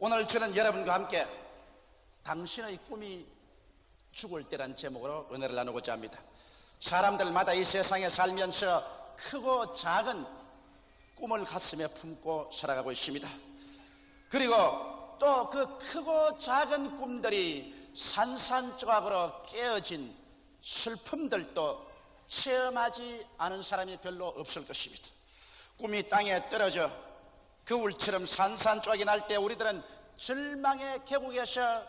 오늘 저는 여러분과 함께 당신의 꿈이 죽을 때란 제목으로 은혜를 나누고자 합니다. 사람들마다 이 세상에 살면서 크고 작은 꿈을 가슴에 품고 살아가고 있습니다. 그리고 또 그 크고 작은 꿈들이 산산조각으로 깨어진 슬픔들도 체험하지 않은 사람이 별로 없을 것입니다. 꿈이 땅에 떨어져 거울처럼 산산조각이 날 때 우리들은 절망의 계곡에서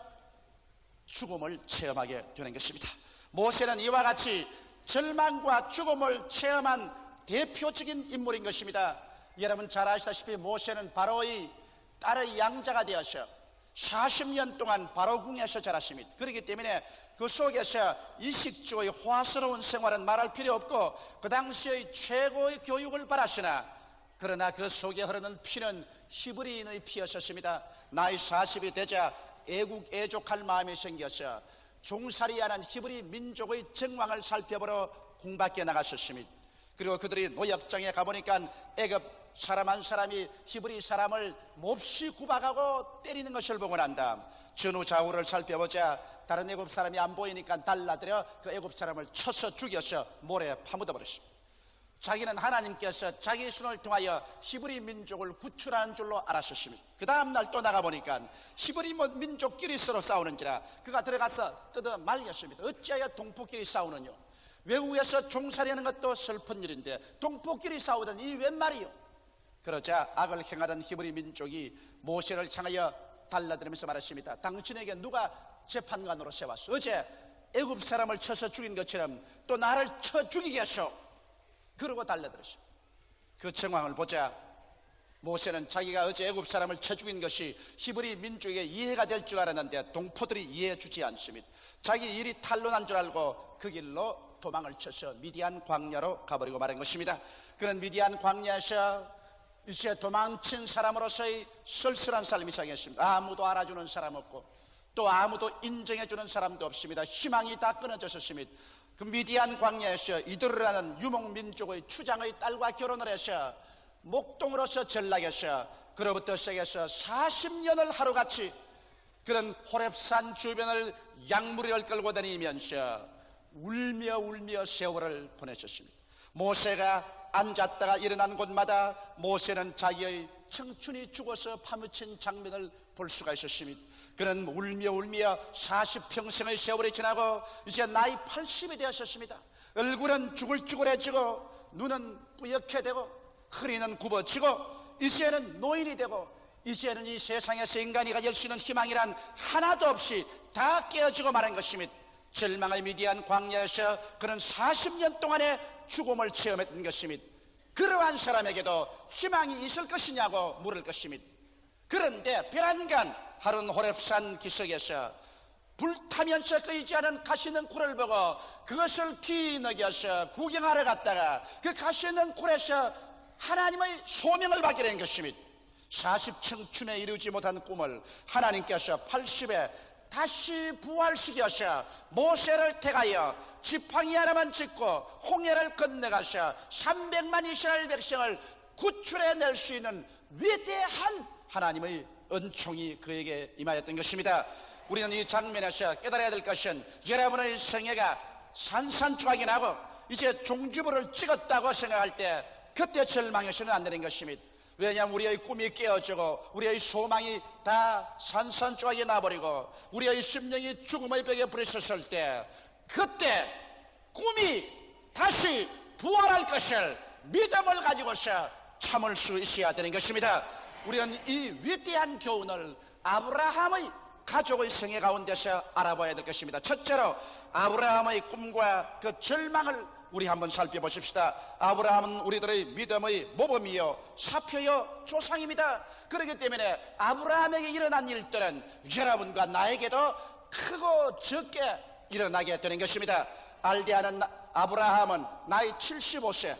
죽음을 체험하게 되는 것입니다. 모세는 이와 같이 절망과 죽음을 체험한 대표적인 인물인 것입니다. 여러분 잘 아시다시피 모세는 바로의 딸의 양자가 되어서 40년 동안 바로 궁에서 자랐습니다. 그렇기 때문에 그 속에서 이식주의 화스러운 생활은 말할 필요 없고 그 당시의 최고의 교육을 받았으나 그러나 그 속에 흐르는 피는 히브리인의 피였었습니다. 나이 40이 되자 애국애족할 마음이 생겨서 종살이하는 히브리 민족의 정황을 살펴보러 궁밖에 나갔었습니다. 그리고 그들이 노역장에 가보니까 애굽 사람 한 사람이 히브리 사람을 몹시 구박하고 때리는 것을 보고 난 다음 전후좌우를 살펴보자 다른 애굽 사람이 안 보이니까 달라들여 그 애굽 사람을 쳐서 죽여서 모래에 파묻어 버렸습니다. 자기는 하나님께서 자기 손을 통하여 히브리 민족을 구출하는 줄로 알았었습니다. 그 다음날 또 나가보니까 히브리 민족끼리 서로 싸우는지라 그가 들어가서 뜯어 말렸습니다. 어찌하여 동포끼리 싸우느냐? 외국에서 종살이하는 것도 슬픈 일인데 동포끼리 싸우더니 이 웬 말이요? 그러자 악을 행하던 히브리 민족이 모세를 향하여 달라들면서 말했습니다. 당신에게 누가 재판관으로 세웠어? 어제 애굽 사람을 쳐서 죽인 것처럼 또 나를 쳐 죽이겠소? 그러고 달라들었습니다. 그 정황을 보자 모세는 자기가 어제 애굽 사람을 쳐 죽인 것이 히브리 민족에게 이해가 될 줄 알았는데 동포들이 이해해 주지 않습니다. 자기 일이 탄로난 줄 알고 그 길로 도망을 쳐서 미디안 광야로 가버리고 말한 것입니다. 그는 미디안 광야에서 이제 도망친 사람으로서의 쓸쓸한 삶이 시작했습니다. 아무도 알아주는 사람 없고 또 아무도 인정해주는 사람도 없습니다. 희망이 다 끊어졌습니다. 그 미디안 광야에서 이드르라는 유목민족의 추장의 딸과 결혼을 해서 목동으로서 전락해서 그로부터 시작해서 40년을 하루같이 그런 호렙산 주변을 양무리를 끌고 다니면서 울며 세월을 보내셨습니다. 모세가 앉았다가 일어난 곳마다 모세는 자기의 청춘이 죽어서 파묻힌 장면을 볼 수가 있었습니다. 그는 울며 40평생의 세월이 지나고 이제 나이 80이 되었습니다. 얼굴은 쭈글쭈글해지고 눈은 뿌옇게 되고 허리는 굽어지고 이제는 노인이 되고 이제는 이 세상에서 인간이 가질 수 있는 희망이란 하나도 없이 다 깨어지고 말한 것입니다. 절망의 미디안 광야에서 그는 40년 동안의 죽음을 체험했던 것입니다. 그러한 사람에게도 희망이 있을 것이냐고 물을 것입니다. 그런데 벼랑간 하룬 호렙산 기슭에서 불타면서 끄이지 않은 가시는 굴을 보고 그것을 기너겨서 구경하러 갔다가 그 가시는 굴에서 하나님의 소명을 받게 된 것입니다. 40청춘에 이루지 못한 꿈을 하나님께서 80에 다시 부활시켜서 모세를 택하여 지팡이 하나만 짚고 홍해를 건너가서 300만 이스라엘 백성을 구출해낼 수 있는 위대한 하나님의 은총이 그에게 임하였던 것입니다. 우리는 이 장면에서 깨달아야 될 것은 여러분의 생애가 산산조각이 나고 이제 종주부를 찍었다고 생각할 때 그때 절망해서는 안 되는 것입니다. 왜냐하면 우리의 꿈이 깨어지고 우리의 소망이 다 산산조각이 나버리고 우리의 심령이 죽음의 벽에 부딪혔을 때 그때 꿈이 다시 부활할 것을 믿음을 가지고서 참을 수 있어야 되는 것입니다. 우리는 이 위대한 교훈을 아브라함의 가족의 생애 가운데서 알아봐야 될 것입니다. 첫째로 아브라함의 꿈과 그 절망을 우리 한번 살펴보십시다. 아브라함은 우리들의 믿음의 모범이요 사표요 조상입니다. 그렇기 때문에 아브라함에게 일어난 일들은 여러분과 나에게도 크고 적게 일어나게 되는 것입니다. 알데아는 아브라함은 나이 75세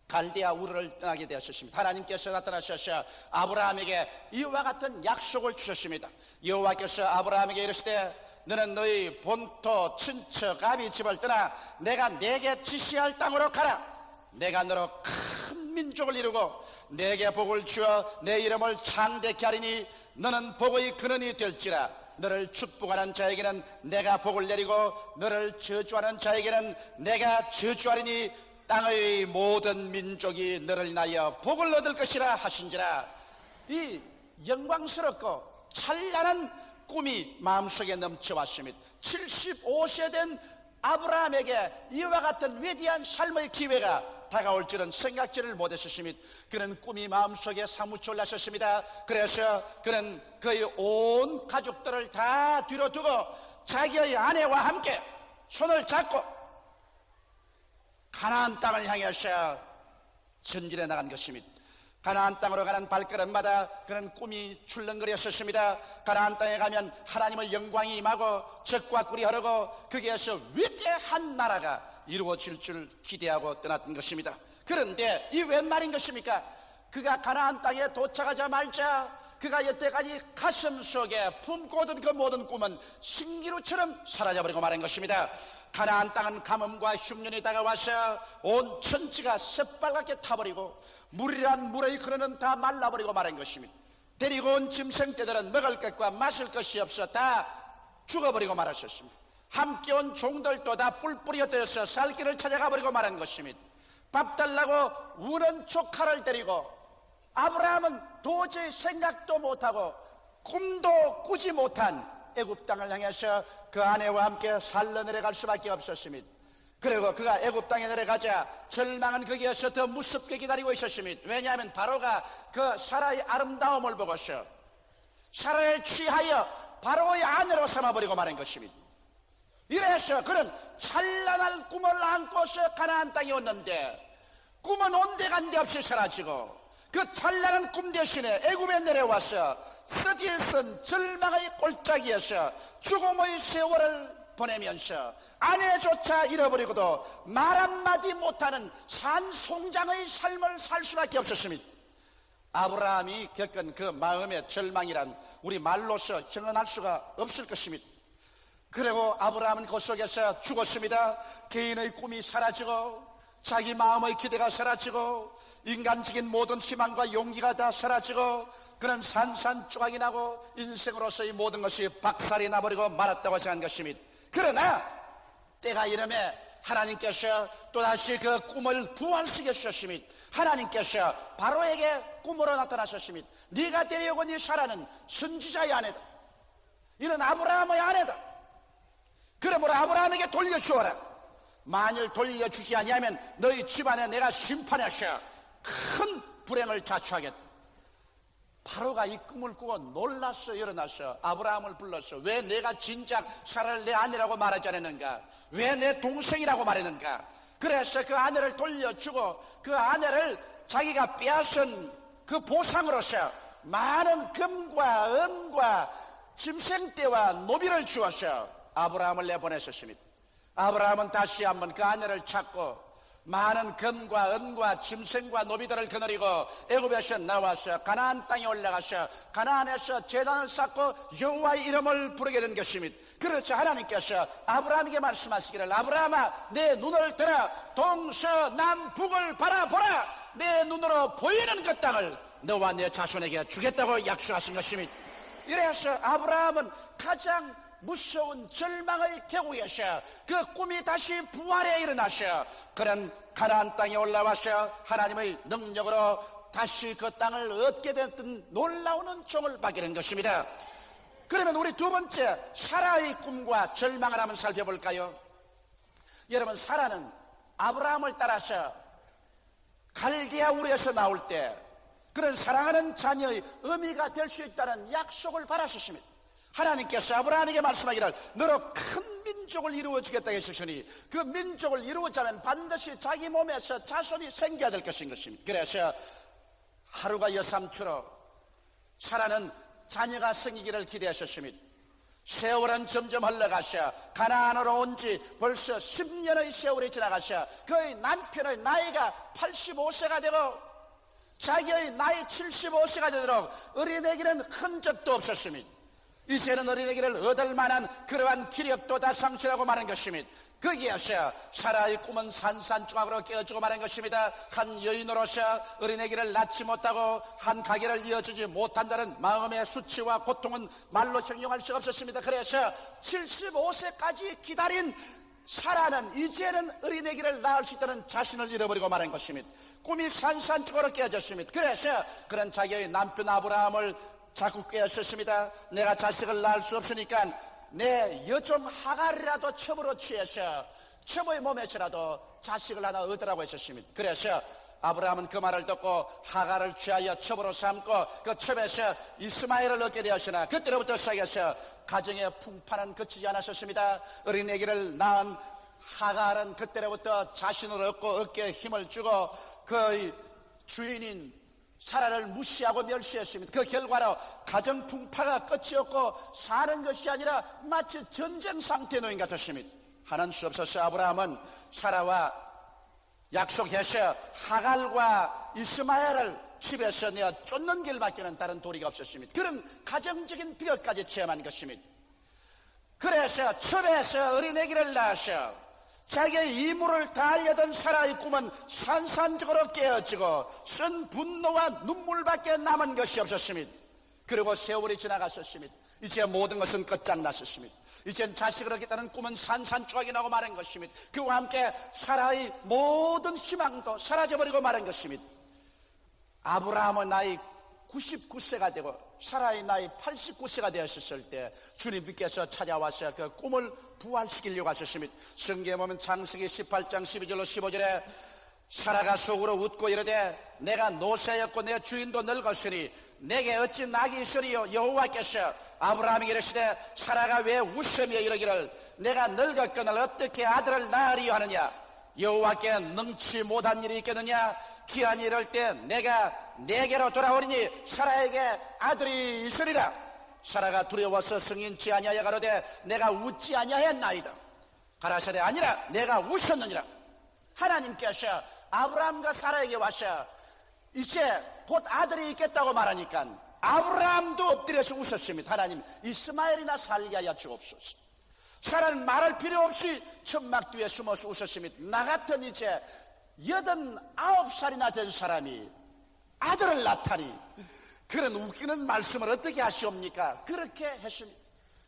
갈대아 우르를 떠나게 되었습니다. 하나님께서 나타나셔서 아브라함에게 이와 같은 약속을 주셨습니다. 여호와께서 아브라함에게 이르시되 너는 너희 본토 친척 아비 집을 떠나 내가 내게 지시할 땅으로 가라. 내가 너로 큰 민족을 이루고 내게 복을 주어 내 이름을 창대케 하리니 너는 복의 근원이 될지라. 너를 축복하는 자에게는 내가 복을 내리고 너를 저주하는 자에게는 내가 저주하리니 땅의 모든 민족이 너를 인하여 복을 얻을 것이라 하신지라. 이 영광스럽고 찬란한 꿈이 마음속에 넘쳐왔습니다. 75세 된 아브라함에게 이와 같은 위대한 삶의 기회가 다가올 줄은 생각지를 못했었습니다. 그는 꿈이 마음속에 사무쳐 올랐었습니다. 그래서 그는 그의 온 가족들을 다 뒤로 두고 자기의 아내와 함께 손을 잡고 가나안 땅을 향해서 전진해 나간 것입니다. 가나안 땅으로 가는 발걸음마다 그는 꿈이 출렁거렸었습니다. 가나안 땅에 가면 하나님의 영광이 임하고 적과 꿀이 흐르고 거기에서 위대한 나라가 이루어질 줄 기대하고 떠났던 것입니다. 그런데 이 웬 말인 것입니까? 그가 가나안 땅에 도착하자마자 그가 여태까지 가슴 속에 품고 오던 그 모든 꿈은 신기루처럼 사라져버리고 말한 것입니다. 가나안 땅은 가뭄과 흉년이 다가와서 온 천지가 새빨갛게 타버리고 물이란 물의 근원은 다 말라버리고 말한 것입니다. 데리고 온 짐승떼들은 먹을 것과 마실 것이 없어 다 죽어버리고 말았었습니다. 함께 온 종들도 다 뿔뿔이 흩어져서 살 길을 찾아가 버리고 말한 것입니다. 밥 달라고 우는 조카를 데리고 아브라함은 도저히 생각도 못하고 꿈도 꾸지 못한 애굽 땅을 향해서 그 아내와 함께 살러 내려갈 수밖에 없었습니다. 그리고 그가 애굽 땅에 내려가자 절망은 거기에서 더 무섭게 기다리고 있었습니다. 왜냐하면 바로가 그 사라의 아름다움을 보고서 사라를 취하여 바로의 아내로 삼아버리고 말한 것입니다. 이래서 그는 찬란한 꿈을 안고서 가나안 땅에 왔는데 꿈은 온데간데 없이 사라지고 그 찬란한 꿈 대신에 애굽에 내려와서 쓰디쓴 절망의 골짜기에서 죽음의 세월을 보내면서 아내조차 잃어버리고도 말 한마디 못하는 산송장의 삶을 살 수밖에 없었습니다. 아브라함이 겪은 그 마음의 절망이란 우리 말로서 형언할 수가 없을 것입니다. 그리고 아브라함은 그 속에서 죽었습니다. 개인의 꿈이 사라지고 자기 마음의 기대가 사라지고 인간적인 모든 희망과 용기가 다 사라지고 그는 산산조각이 나고 인생으로서의 모든 것이 박살이 나버리고 말았다고 생각한 것입니다. 그러나 때가 이름에 하나님께서 또다시 그 꿈을 부활시켜 주셨습니다. 하나님께서 바로에게 꿈으로 나타나셨습니다. 네가 데려오고 네 사라는 선지자의 아내다. 이는 아브라함의 아내다. 그러므로 아브라함에게 돌려주어라. 만일 돌려주지 아니하면 너희 집안에 내가 심판해서 큰 불행을 자초하겠다. 바로가 이 꿈을 꾸고 놀라서 일어나서 아브라함을 불러서 왜 내가 진작 사라를 내 아내라고 말하지 않았는가? 왜 내 동생이라고 말했는가? 그래서 그 아내를 돌려주고 그 아내를 자기가 빼앗은 그 보상으로서 많은 금과 은과 짐승떼와 노비를 주어서 아브라함을 내보냈었습니다. 아브라함은 다시 한번 그 아내를 찾고 많은 금과 은과 짐승과 노비들을 거느리고 애굽에서 나와서 가나안 땅에 올라가서 가나안에서 제단을 쌓고 여호와의 이름을 부르게 된 것입니다. 그렇죠. 하나님께서 아브라함에게 말씀하시기를 아브라함아 내 눈을 들어 동서남북을 바라보라. 내 눈으로 보이는 그 땅을 너와 내 자손에게 주겠다고 약속하신 것입니다. 이래서 아브라함은 가장 무서운 절망의 계곡에서 그 꿈이 다시 부활해 일어나서 그는 가나안 땅에 올라와서 하나님의 능력으로 다시 그 땅을 얻게 됐던 놀라운 종을 받게 된 것입니다. 그러면 우리 두 번째 사라의 꿈과 절망을 한번 살펴볼까요? 여러분 사라는 아브라함을 따라서 갈대아 우르에서 나올 때 그런 사랑하는 자녀의 의미가 될 수 있다는 약속을 받았었습니다. 하나님께서 아브라함에게 말씀하기를 너로 큰 민족을 이루어주겠다 했으니 그 민족을 이루어자면 반드시 자기 몸에서 자손이 생겨야 될 것인 것입니다. 그래서 하루가 여삼추로 사라는 자녀가 생기기를 기대하셨습니다. 세월은 점점 흘러가셔 가나안으로 온 지 벌써 10년의 세월이 지나가셔 그의 남편의 나이가 85세가 되고 자기의 나이 75세가 되도록 어린애기는 흔적도 없었습니다. 이제는 어린애기를 얻을 만한 그러한 기력도 다 상실하고 마는 것입니다. 거기에서 사라의 꿈은 산산조각으로 깨어지고 말한 것입니다. 한 여인으로서 어린애기를 낳지 못하고 한 가게를 이어주지 못한다는 마음의 수치와 고통은 말로 형용할 수 없었습니다. 그래서 75세까지 기다린 사라는 이제는 어린애기를 낳을 수 있다는 자신을 잃어버리고 말한 것입니다. 꿈이 산산조각으로 깨어졌습니다. 그래서 그런 자기의 남편 아브라함을 자꾸 깨었었습니다. 내가 자식을 낳을 수 없으니까 내 여종 하갈이라도 첩으로 취해서 첩의 몸에서라도 자식을 하나 얻으라고 했었습니다. 그래서 아브라함은 그 말을 듣고 하갈을 취하여 첩으로 삼고 그 첩에서 이스마엘을 얻게 되었으나 그때로부터 시작해서 가정의 풍파는 그치지 않았었습니다. 어린애기를 낳은 하갈은 그때로부터 자신을 얻고 어깨에 힘을 주고 그 주인인 사라를 무시하고 멸시했습니다. 그 결과로 가정 풍파가 끝이 없고 사는 것이 아니라 마치 전쟁 상태의 노인 같았습니다. 하는 수 없어서 아브라함은 사라와 약속해서 하갈과 이스마엘을 집에서 내어 쫓는 길밖에는 다른 도리가 없었습니다. 그런 가정적인 비극까지 체험한 것입니다. 그래서 첩에서 어린애기를 낳아서 자기의 이물을 다하려던 사라의 꿈은 산산적으로 깨어지고 쓴 분노와 눈물밖에 남은 것이 없었습니다. 그리고 세월이 지나갔었습니다. 이제 모든 것은 끝장났었습니다. 이젠 자식을 얻겠다는 꿈은 산산조각이 나고 말한 것입니다. 그와 함께 사라의 모든 희망도 사라져버리고 말한 것입니다. 아브라함의 나이 99세가 되고 사라의 나이 89세가 되었을 때 주님께서 찾아와서 그 꿈을 부활시키려고 하셨습니다. 성경에 보면 창세기 18장 12절로 15절에 사라가 속으로 웃고 이르되 내가 노쇠였고 내 주인도 늙었으니 내게 어찌 낙이 있으리요. 여호와께서 아브라함에게 이르시되 사라가 왜 웃으며 이러기를 내가 늙었거늘 어떻게 아들을 낳으리요 하느냐. 여호와께 능치 못한 일이 있겠느냐. 기한이 이럴 때 내가 내게로 돌아오리니 사라에게 아들이 있으리라. 사라가 두려워서 승인치 아니하여 가로되 내가 웃지 아니하였나이다. 가라사대 아니라 내가 웃었느니라. 하나님께서 아브라함과 사라에게 와서 이제 곧 아들이 있겠다고 말하니까 아브라함도 엎드려서 웃었습니다. 하나님 이스마엘이나 살게 하여 주옵소서. 사라는 말할 필요 없이 천막 뒤에 숨어서 웃었습니다. 나 같은 이제 89살이나 된 사람이 아들을 낳다니 그런 웃기는 말씀을 어떻게 하시옵니까? 그렇게 했습니다.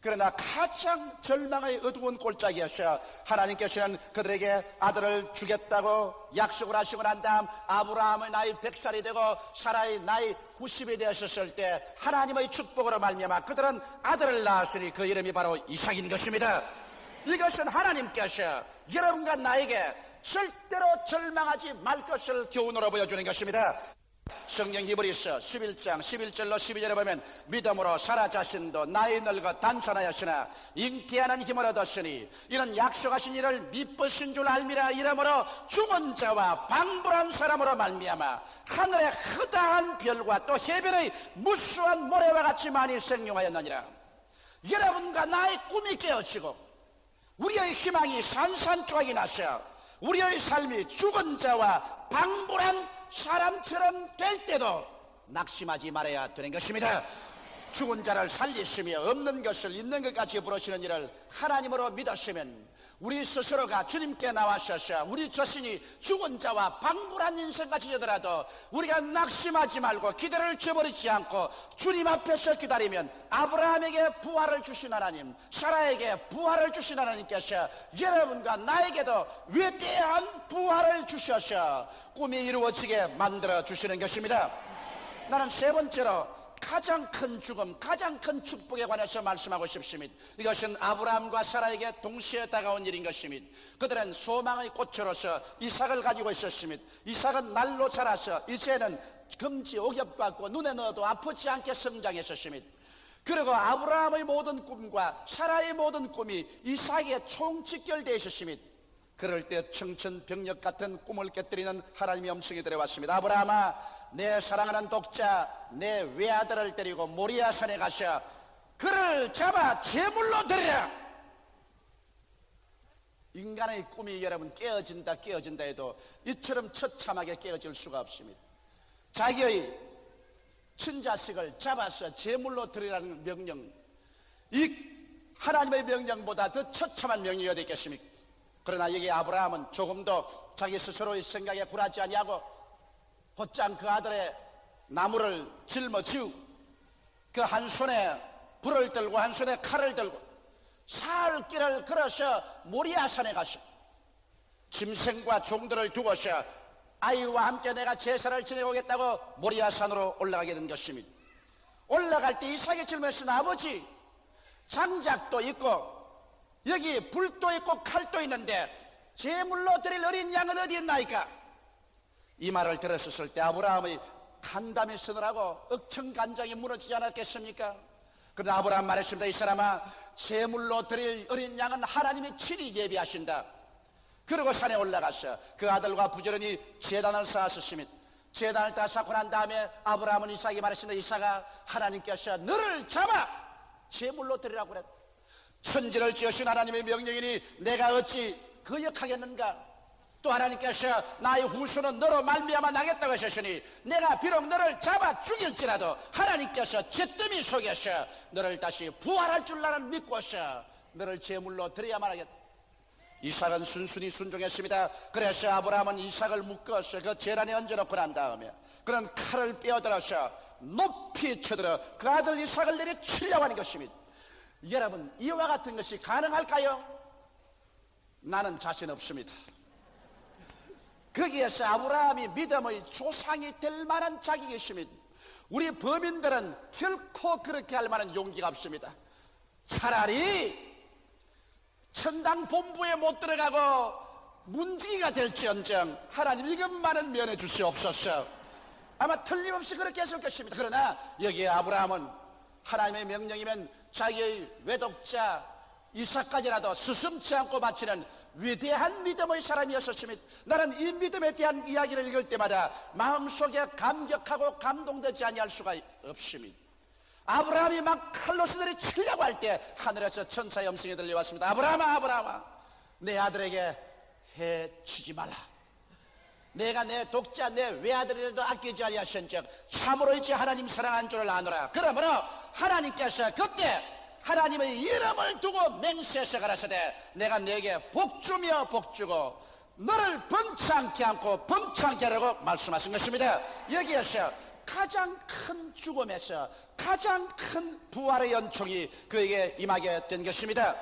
그러나 가장 절망의 어두운 골짜기에서 하나님께서는 그들에게 아들을 주겠다고 약속을 하시고 난 다음 아브라함의 나이 100살이 되고 사라의 나이 90이 되었을 때 하나님의 축복으로 말미암아 그들은 아들을 낳았으니 그 이름이 바로 이삭인 것입니다. 이것은 하나님께서 여러분과 나에게 절대로 절망하지 말 것을 교훈으로 보여주는 것입니다. 성경 히브리서 11장 11절로 12절에 보면 믿음으로 사라 자신도 나이 늙어 단천하였으나 잉태하는 힘을 얻었으니 이는 약속하신 이를 미쁘신 줄 알미라. 이러므로 죽은 자와 방불한 사람으로 말미암아 하늘의 흐다한 별과 또 해변의 무수한 모래와 같이 많이 생용하였느니라. 여러분과 나의 꿈이 깨어지고 우리의 희망이 산산조각이 나서 우리의 삶이 죽은 자와 방불한 사람처럼 될 때도 낙심하지 말아야 되는 것입니다. 죽은 자를 살리시며 없는 것을 있는 것까지 부르시는 일을 하나님으로 믿었으면 우리 스스로가 주님께 나와셔서 우리 자신이 죽은 자와 방불한 인생같이 되더라도 우리가 낙심하지 말고 기대를 저버리지 않고 주님 앞에서 기다리면 아브라함에게 부활을 주신 하나님, 사라에게 부활을 주신 하나님께서 여러분과 나에게도 위대한 부활을 주셔서 꿈이 이루어지게 만들어 주시는 것입니다. 나는 세 번째로 가장 큰 죽음, 가장 큰 축복에 관해서 말씀하고 싶습니다. 이것은 아브라함과 사라에게 동시에 다가온 일인 것입니다. 그들은 소망의 꽃으로서 이삭을 가지고 있었습니다. 이삭은 날로 자라서 이제는 금지 옥엽받고 눈에 넣어도 아프지 않게 성장했었습니다. 그리고 아브라함의 모든 꿈과 사라의 모든 꿈이 이삭에 총직결되어 있었습니다. 그럴 때 청천벽력 같은 꿈을 깨뜨리는 하나님의 음성이 들어왔습니다. 아브라함아, 내 사랑하는 독자 내 외아들을 데리고 모리아산에 가서 그를 잡아 제물로 드리라. 인간의 꿈이 여러분 깨어진다 해도 이처럼 처참하게 깨어질 수가 없습니다. 자기의 친자식을 잡아서 제물로 드리라는 명령, 이 하나님의 명령보다 더 처참한 명령이 어디 있겠습니까? 그러나 여기 아브라함은 조금도 자기 스스로의 생각에 굴하지 아니하고 곧장 그 아들의 나무를 짊어지고 그 한 손에 불을 들고 한 손에 칼을 들고 사흘 길을 걸어서 모리아산에 가서 짐승과 종들을 두고서 아이와 함께 내가 제사를 지내고 오겠다고 모리아산으로 올라가게 된 것입니다. 올라갈 때 이삭이 질문했으니 아버지, 장작도 있고 여기 불도 있고 칼도 있는데 제물로 드릴 어린 양은 어디 있나이까? 이 말을 들었을 때 아브라함의 간담이 서늘하고 억천간장이 무너지지 않았겠습니까? 그러나 아브라함 말했습니다. 이 사람아, 제물로 드릴 어린 양은 하나님이 친히 예비하신다. 그러고 산에 올라가서 그 아들과 부지런히 제단을 쌓았습니다. 제단을 다 쌓고 난 다음에 아브라함은 이삭에게 말했습니다. 이삭아, 하나님께서 너를 잡아 제물로 드리라고 그랬다. 천지를 지으신 하나님의 명령이니 내가 어찌 거역하겠는가? 또 하나님께서 나의 후손은 너로 말미암아 나겠다고 하셨으니 내가 비록 너를 잡아 죽일지라도 하나님께서 잿더미 속에서 너를 다시 부활할 줄 나는 믿고서 너를 제물로 드려야만 하겠다. 이삭은 순순히 순종했습니다. 그래서 아브라함은 이삭을 묶어서 그 제단에 얹어놓고 난 다음에 그런 칼을 빼어들어서 높이 쳐들어 그 아들 이삭을 내려치려고 하는 것입니다. 여러분, 이와 같은 것이 가능할까요? 나는 자신 없습니다. 거기에서 아브라함이 믿음의 조상이 될 만한 자격이 있습니다. 우리 범인들은 결코 그렇게 할 만한 용기가 없습니다. 차라리 천당 본부에 못 들어가고 문지기가 될지언정 하나님 이것만은 면해 주시옵소서. 아마 틀림없이 그렇게 했을 것입니다. 그러나 여기에 아브라함은 하나님의 명령이면 자기의 외독자 이삭까지라도 스승치 않고 바치는 위대한 믿음의 사람이었습니다. 나는 이 믿음에 대한 이야기를 읽을 때마다 마음속에 감격하고 감동되지 아니할 수가 없습니다. 아브라함이 막 칼로 내리치려고 할 때 하늘에서 천사의 음성이 들려왔습니다. 아브라함아, 아브라함아, 내 아들에게 해치지 말라. 내가 내 독자 내 외아들이라도 아끼지 아니하신즉 참으로 이제 하나님 사랑한 줄을 아노라. 그러므로 하나님께서 그때 하나님의 이름을 두고 맹세해서 가라사대 내가 내게 복주며 복주고 너를 번창케 않고 번창케 하라고 말씀하신 것입니다. 여기에서 가장 큰 죽음에서 가장 큰 부활의 연총이 그에게 임하게 된 것입니다.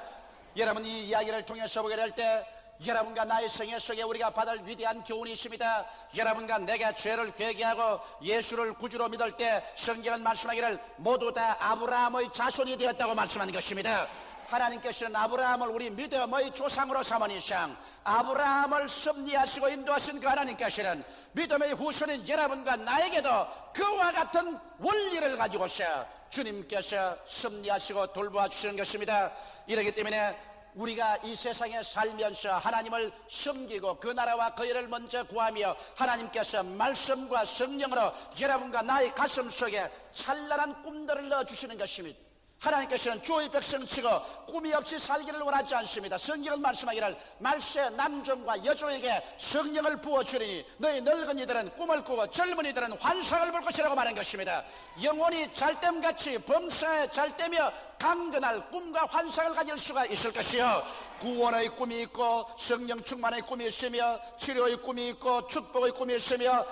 여러분, 이 이야기를 통해서 보게 될 때 여러분과 나의 생애 속에 우리가 받을 위대한 교훈이 있습니다. 여러분과 내가 죄를 회개하고 예수를 구주로 믿을 때 성경은 말씀하기를 모두 다 아브라함의 자손이 되었다고 말씀한 것입니다. 하나님께서는 아브라함을 우리 믿음의 조상으로 삼은 이상 아브라함을 섭리하시고 인도하신 그 하나님께서는 믿음의 후손인 여러분과 나에게도 그와 같은 원리를 가지고서 주님께서 섭리하시고 돌보아 주시는 것입니다. 이렇기 때문에 우리가 이 세상에 살면서 하나님을 섬기고 그 나라와 그 일을 먼저 구하며 하나님께서 말씀과 성령으로 여러분과 나의 가슴 속에 찬란한 꿈들을 넣어주시는 것입니다. 하나님께서는 주의 백성치고 꿈이 없이 살기를 원하지 않습니다. 성경은 말씀하기를 말세 남종과 여종에게 성령을 부어주리니 너희 늙은이들은 꿈을 꾸고 젊은이들은 환상을 볼 것이라고 말한 것입니다. 영혼이 잘됨같이 범사에 잘되며 강건할 꿈과 환상을 가질 수가 있을 것이요, 구원의 꿈이 있고 성령 충만의 꿈이 있으며 치료의 꿈이 있고 축복의 꿈이 있으며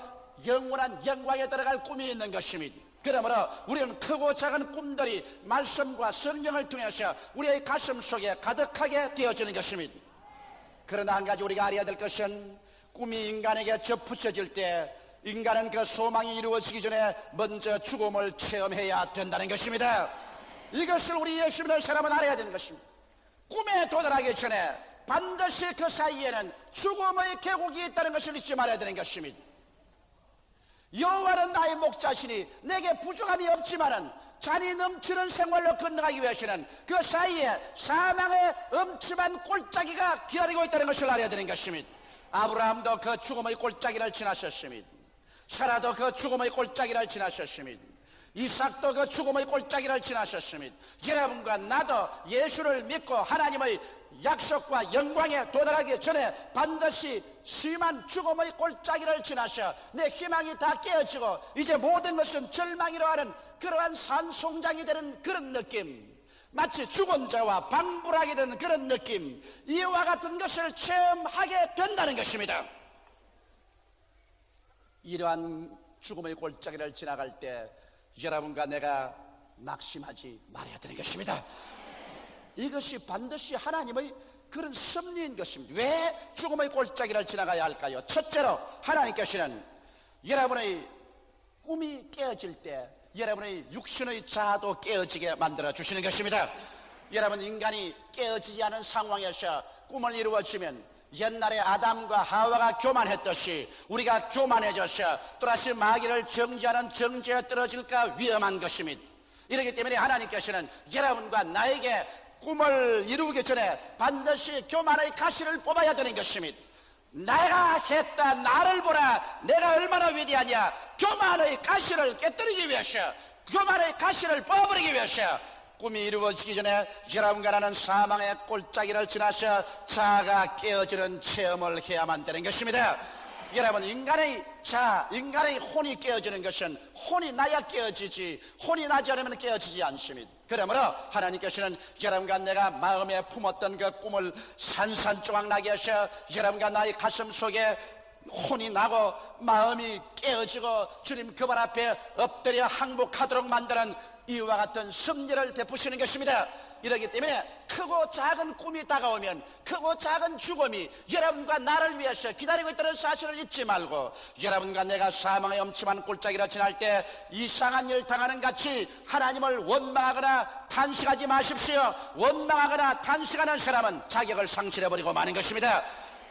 영원한 영광에 들어갈 꿈이 있는 것입니다. 그러므로 우리는 크고 작은 꿈들이 말씀과 성령을 통해서 우리의 가슴 속에 가득하게 되어지는 것입니다. 그러나 한 가지 우리가 알아야 될 것은 꿈이 인간에게 접붙여질 때 인간은 그 소망이 이루어지기 전에 먼저 죽음을 체험해야 된다는 것입니다. 이것을 우리 예수 믿는 사람은 알아야 되는 것입니다. 꿈에 도달하기 전에 반드시 그 사이에는 죽음의 계곡이 있다는 것을 잊지 말아야 되는 것입니다. 여호와는 나의 목자시니 내게 부족함이 없지만은 잔이 넘치는 생활로 건너가기 위해서는 그 사이에 사망의 엄침한 골짜기가 기다리고 있다는 것을 알아야 되는 것입니다. 아브라함도 그 죽음의 골짜기를 지나셨습니다. 사라도 그 죽음의 골짜기를 지나셨습니다. 이삭도 그 죽음의 골짜기를 지나셨습니다. 여러분과 나도 예수를 믿고 하나님의 약속과 영광에 도달하기 전에 반드시 심한 죽음의 골짜기를 지나서 내 희망이 다 깨어지고 이제 모든 것은 절망이로 하는 그러한 산송장이 되는 그런 느낌, 마치 죽은 자와 방불하게 되는 그런 느낌, 이와 같은 것을 체험하게 된다는 것입니다. 이러한 죽음의 골짜기를 지나갈 때 여러분과 내가 낙심하지 말아야 되는 것입니다. 이것이 반드시 하나님의 그런 섭리인 것입니다. 왜 죽음의 골짜기를 지나가야 할까요? 첫째로 하나님께서는 여러분의 꿈이 깨어질 때 여러분의 육신의 자아도 깨어지게 만들어 주시는 것입니다. 여러분, 인간이 깨어지지 않은 상황에서 꿈을 이루어지면 옛날에 아담과 하와가 교만했듯이 우리가 교만해져서 또다시 마귀를 정죄하는 정죄에 떨어질까 위험한 것입니다. 이렇기 때문에 하나님께서는 여러분과 나에게 꿈을 이루기 전에 반드시 교만의 가시를 뽑아야 되는 것입니다. 내가 했다, 나를 보라, 내가 얼마나 위대하냐. 교만의 가시를 깨뜨리기 위해서, 교만의 가시를 뽑아버리기 위해서 꿈이 이루어지기 전에 여러분과 나는 사망의 골짜기를 지나서 자아가 깨어지는 체험을 해야만 되는 것입니다. 여러분, 인간의 혼이 깨어지는 것은 혼이 나야 깨어지지, 혼이 나지 않으면 깨어지지 않습니다. 그러므로 하나님께서는 여러분과 내가 마음에 품었던 그 꿈을 산산조각나게 하셔 여러분과 나의 가슴 속에 혼이 나고 마음이 깨어지고 주님 그 발 앞에 엎드려 항복하도록 만드는 이와 같은 섭리를 베푸시는 것입니다. 이러기 때문에 크고 작은 꿈이 다가오면 크고 작은 죽음이 여러분과 나를 위해서 기다리고 있다는 사실을 잊지 말고, 여러분과 내가 사망의 엄침한 골짜기를 지날 때 이상한 일 당하는 같이 하나님을 원망하거나 탄식하지 마십시오. 원망하거나 탄식하는 사람은 자격을 상실해버리고 마는 것입니다.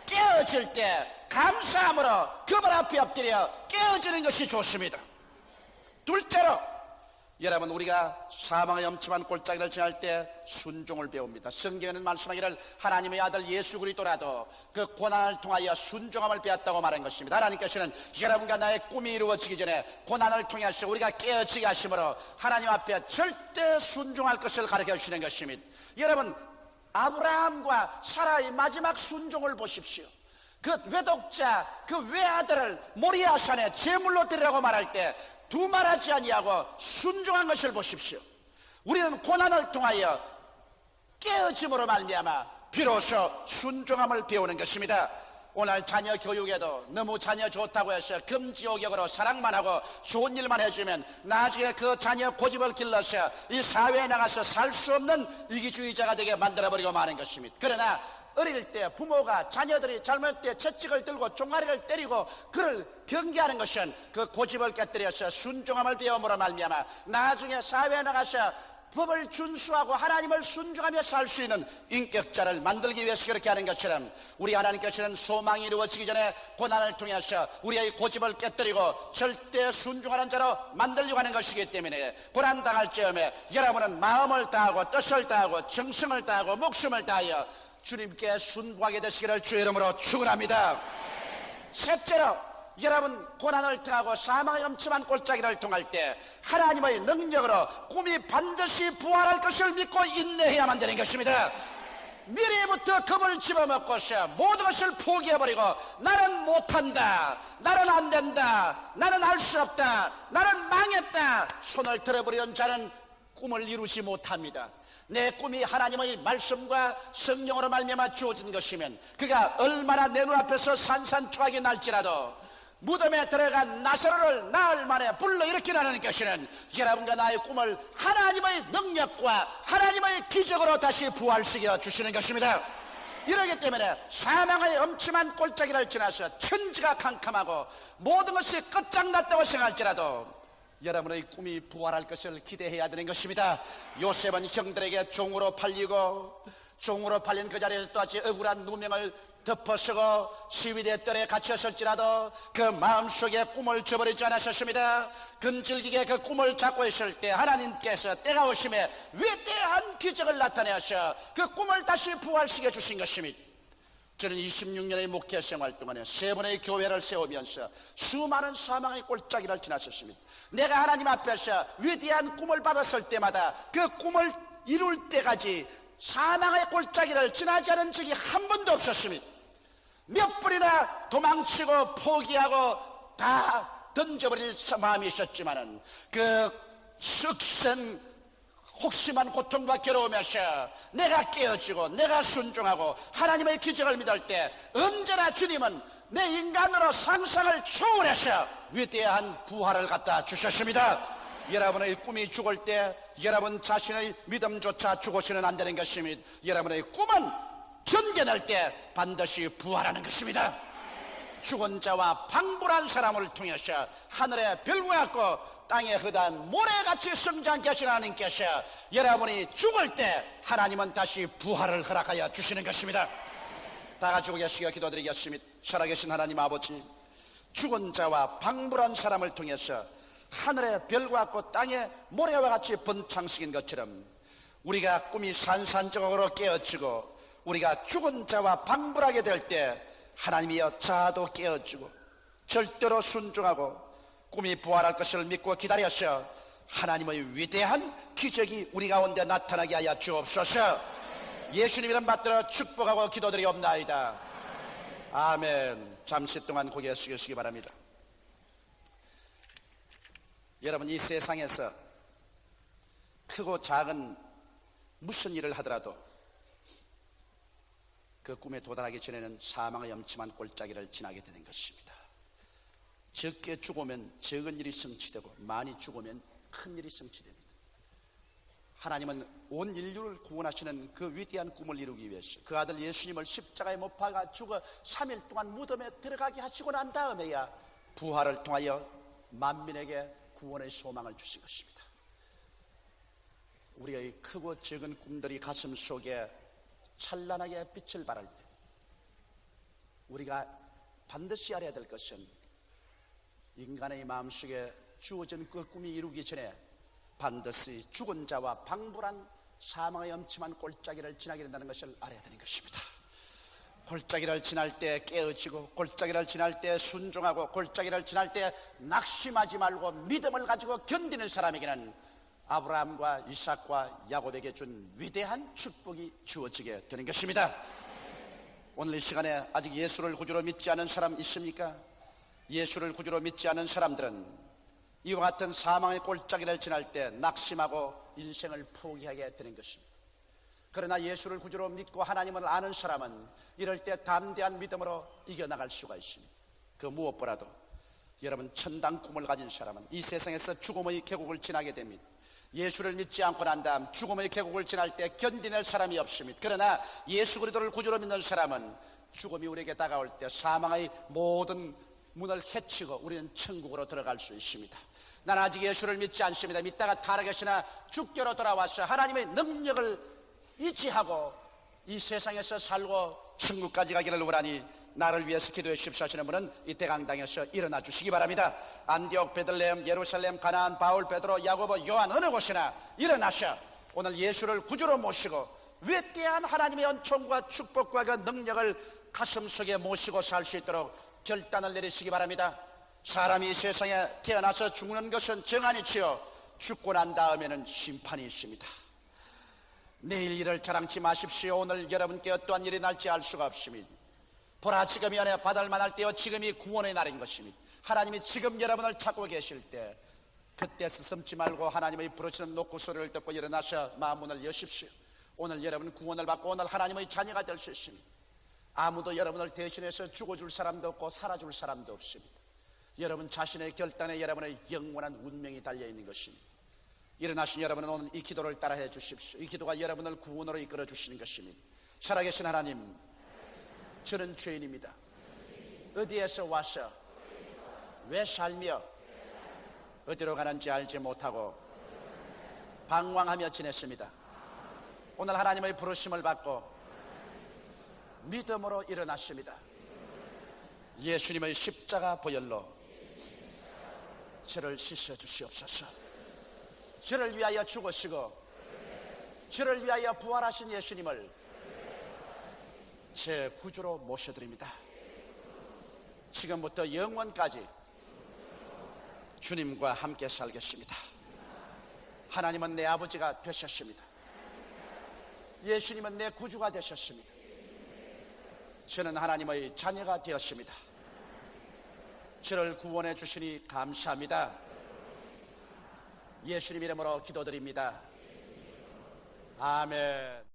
깨어질 때 감사함으로 그 발 앞에 엎드려 깨어지는 것이 좋습니다. 둘째로, 여러분, 우리가 사망의 엄침한 골짜기를 지날 때 순종을 배웁니다. 성경에는 말씀하기를 하나님의 아들 예수 그리스도라도 그 고난을 통하여 순종함을 배웠다고 말한 것입니다. 하나님께서는 여러분과 나의 꿈이 이루어지기 전에 고난을 통해서 우리가 깨어지게 하심으로 하나님 앞에 절대 순종할 것을 가르쳐 주시는 것입니다. 여러분, 아브라함과 사라의 마지막 순종을 보십시오. 그 외독자, 그 외아들을 모리아산에 제물로 드리라고 말할 때 두말하지 아니하고 순종한 것을 보십시오. 우리는 고난을 통하여 깨어짐으로 말미암아 비로소 순종함을 배우는 것입니다. 오늘 자녀 교육에도 너무 자녀 좋다고 해서 금지옥역으로 사랑만 하고 좋은 일만 해주면 나중에 그 자녀 고집을 길러서 이 사회에 나가서 살 수 없는 이기주의자가 되게 만들어버리고 마는 것입니다. 그러나 어릴 때 부모가 자녀들이 잘못할 때 채찍을 들고 종아리를 때리고 그를 경계하는 것은 그 고집을 깨뜨려서 순종함을 배움으로 말미암아 나중에 사회에 나가서 법을 준수하고 하나님을 순종하며 살 수 있는 인격자를 만들기 위해서 그렇게 하는 것처럼, 우리 하나님께서는 소망이 이루어지기 전에 고난을 통해서 우리의 고집을 깨뜨리고 절대 순종하는 자로 만들려고 하는 것이기 때문에 고난당할 즈음에 여러분은 마음을 다하고 뜻을 다하고 정성을 다하고 목숨을 다하여 주님께 순종하게 되시기를 주의 이름으로 축원합니다. 셋째로, 여러분, 고난을 통하고 사망의 엄침한 골짜기를 통할 때 하나님의 능력으로 꿈이 반드시 부활할 것을 믿고 인내해야만 되는 것입니다. 미래부터 겁을 집어먹고서 모든 것을 포기해버리고 나는 못한다, 나는 안된다, 나는 알 수 없다, 나는 망했다 손을 들어버리는 자는 꿈을 이루지 못합니다. 내 꿈이 하나님의 말씀과 성령으로 말미암아 주어진 것이면 그가 얼마나 내 눈앞에서 산산조각이 날지라도 무덤에 들어간 나사로를 나흘 만에 불러일으키라는 것이는 여러분과 나의 꿈을 하나님의 능력과 하나님의 기적으로 다시 부활시켜 주시는 것입니다. 이러기 때문에 사망의 엄침한 골짜기를 지나서 천지가 캄캄하고 모든 것이 끝장났다고 생각할지라도 여러분의 꿈이 부활할 것을 기대해야 되는 것입니다. 요셉은 형들에게 종으로 팔리고 종으로 팔린 그 자리에서 또다시 억울한 누명을 덮어쓰고 시위대 뜰에 갇혔을지라도 그 마음속에 꿈을 저버리지 않았었습니다. 금질기게 그 꿈을 잡고 있을 때 하나님께서 때가 오심에 위대한 기적을 나타내서 그 꿈을 다시 부활시켜 주신 것입니다. 저는 26년의 목회 생활 동안에 3번의 교회를 세우면서 수많은 사망의 골짜기를 지났었습니다. 내가 하나님 앞에서 위대한 꿈을 받았을 때마다 그 꿈을 이룰 때까지 사망의 골짜기를 지나지 않은 적이 한 번도 없었습니다. 몇 번이나 도망치고 포기하고 다 던져버릴 마음이 있었지만은 그 석선 혹심한 고통과 괴로움에서 내가 깨어지고 내가 순종하고 하나님의 기적을 믿을 때 언제나 주님은 내 인간으로 상상을 초월해서 위대한 부활을 갖다 주셨습니다. 여러분의 꿈이 죽을 때 여러분 자신의 믿음조차 죽어서는 안 되는 것입니다. 여러분의 꿈은 견뎌낼 때 반드시 부활하는 것입니다. 죽은 자와 방불한 사람을 통해서 하늘의 별과 같고 땅에 흐단 모래같이 성장 계신 하나님께서 여러분이 죽을 때 하나님은 다시 부활을 허락하여 주시는 것입니다. 다 같이 계시겨 기도드리겠습니다. 살아계신 하나님 아버지, 죽은 자와 방불한 사람을 통해서 하늘의 별과 같고 땅의 모래와 같이 번창식인 것처럼 우리가 꿈이 산산조각으로 깨어지고 우리가 죽은 자와 방불하게 될 때 하나님이여 자아도 깨어지고 절대로 순종하고 꿈이 부활할 것을 믿고 기다려서 하나님의 위대한 기적이 우리 가운데 나타나게 하여 주옵소서. 예수님 이름 받들어 축복하고 기도드리옵나이다. 아멘. 잠시 동안 고개 숙이시기 바랍니다. 여러분, 이 세상에서 크고 작은 무슨 일을 하더라도 그 꿈에 도달하기 전에는 사망의 엄침한 골짜기를 지나게 되는 것입니다. 적게 죽으면 적은 일이 성취되고 많이 죽으면 큰 일이 성취됩니다. 하나님은 온 인류를 구원하시는 그 위대한 꿈을 이루기 위해서 그 아들 예수님을 십자가에 못 박아 죽어 3일 동안 무덤에 들어가게 하시고 난 다음에야 부활을 통하여 만민에게 구원의 소망을 주신 것입니다. 우리의 크고 적은 꿈들이 가슴 속에 찬란하게 빛을 발할 때 우리가 반드시 알아야 될 것은 인간의 마음속에 주어진 그 꿈이 이루기 전에 반드시 죽은 자와 방불한 사망의 엄침한 골짜기를 지나게 된다는 것을 알아야 되는 것입니다. 골짜기를 지날 때 깨어지고 골짜기를 지날 때 순종하고 골짜기를 지날 때 낙심하지 말고 믿음을 가지고 견디는 사람에게는 아브라함과 이삭과 야곱에게 준 위대한 축복이 주어지게 되는 것입니다. 오늘 이 시간에 아직 예수를 구주로 믿지 않은 사람 있습니까? 예수를 구주로 믿지 않은 사람들은 이와 같은 사망의 골짜기를 지날 때 낙심하고 인생을 포기하게 되는 것입니다. 그러나 예수를 구주로 믿고 하나님을 아는 사람은 이럴 때 담대한 믿음으로 이겨나갈 수가 있습니다. 그 무엇보다도 여러분, 천당 꿈을 가진 사람은 이 세상에서 죽음의 계곡을 지나게 됩니다. 예수를 믿지 않고 난 다음 죽음의 계곡을 지날 때 견디낼 사람이 없습니다. 그러나 예수 그리스도를 구주로 믿는 사람은 죽음이 우리에게 다가올 때 사망의 모든 문을 헤치고 우리는 천국으로 들어갈 수 있습니다. 난 아직 예수를 믿지 않습니다. 믿다가 타락했으나 주께로 돌아와서 하나님의 능력을 의지하고 이 세상에서 살고 천국까지 가기를 원하니 나를 위해서 기도해 주십시오 하시는 분은 이 대강당에서 일어나 주시기 바랍니다. 안디옥, 베들레헴, 예루살렘, 가나안, 바울, 베드로, 야고보, 요한 어느 곳이나 일어나셔 오늘 예수를 구주로 모시고 위대한 하나님의 은총과 축복과 그 능력을 가슴속에 모시고 살 수 있도록 결단을 내리시기 바랍니다. 사람이 이 세상에 태어나서 죽는 것은 정한이치요 죽고 난 다음에는 심판이 있습니다. 내일 일을 자랑치 마십시오. 오늘 여러분께 어떠한 일이 날지 알 수가 없습니다. 보라, 지금이 은혜 받을 만할 때요 지금이 구원의 날인 것입니다. 하나님이 지금 여러분을 찾고 계실 때 그때 스스럼지 말고 하나님의 부르시는 노크 소리를 듣고 일어나서 마음문을 여십시오. 오늘 여러분 구원을 받고 오늘 하나님의 자녀가 될 수 있습니다. 아무도 여러분을 대신해서 죽어줄 사람도 없고 살아줄 사람도 없습니다. 여러분 자신의 결단에 여러분의 영원한 운명이 달려있는 것입니다. 일어나신 여러분은 오늘 이 기도를 따라해 주십시오. 이 기도가 여러분을 구원으로 이끌어 주시는 것입니다. 살아계신 하나님, 저는 죄인입니다. 어디에서 와서 왜 살며 어디로 가는지 알지 못하고 방황하며 지냈습니다. 오늘 하나님의 부르심을 받고 믿음으로 일어났습니다. 예수님의 십자가 보혈로 저를 씻어 주시옵소서. 저를 위하여 죽으시고 저를 위하여 부활하신 예수님을 제 구주로 모셔드립니다. 지금부터 영원까지 주님과 함께 살겠습니다. 하나님은 내 아버지가 되셨습니다. 예수님은 내 구주가 되셨습니다. 저는 하나님의 자녀가 되었습니다. 저를 구원해 주시니 감사합니다. 예수님 이름으로 기도드립니다. 아멘.